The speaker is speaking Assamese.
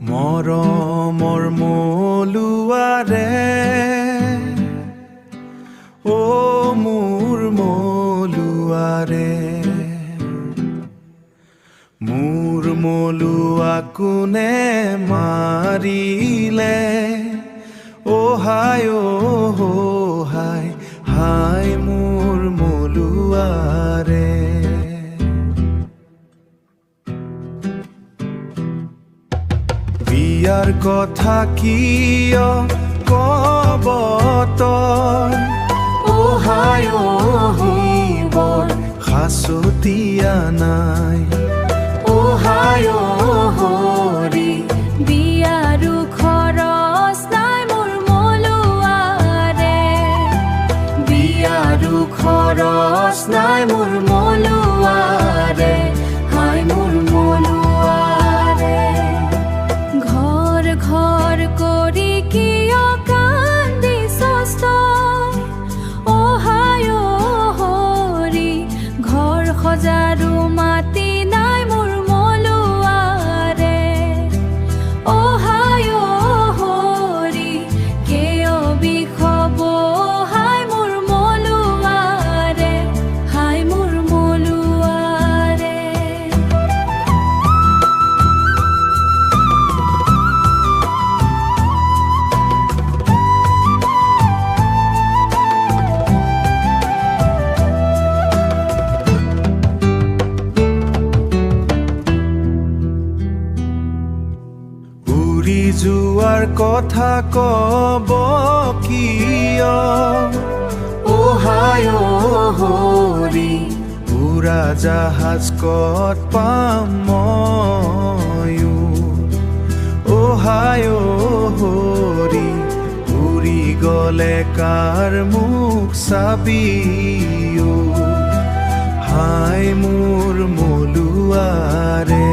মৰমৰ মলুৱাৰে ও মোৰ মলুৱাৰে মোৰ মলুৱা কোনে মাৰিলে ও হায় হায় মোৰ মলুৱাৰে বিয়াৰ কথা কিয় কব তই ও হায় বৰ সাঁচতীয়া নাই ও হায় হৰি বিয়াৰো খৰচ নাই মোৰ মলুৱাৰে বিয়াৰো খৰচ নাই মোৰ মলুৱাৰে হায় মোৰ মলুৱাৰে ঘৰ ঘৰ কৰি কিয় কান্দিছছ তই ও হায় হৰি ঘৰ সজাৰো মাটি নাই মোৰ মলুৱাৰে ও হায় হৰি কিয় বিষব হায় মোৰ মলুৱাৰে হায় মোৰ মলুৱাৰে উৰি যোৱাৰ কথা কব কিয় ও হায় হৰি উৰা জাহাজ ক'ত পাম ময়ো ও হায় হৰি উৰি গলে কাৰ মুখ চাবিও হায় মোৰ মলুৱাৰে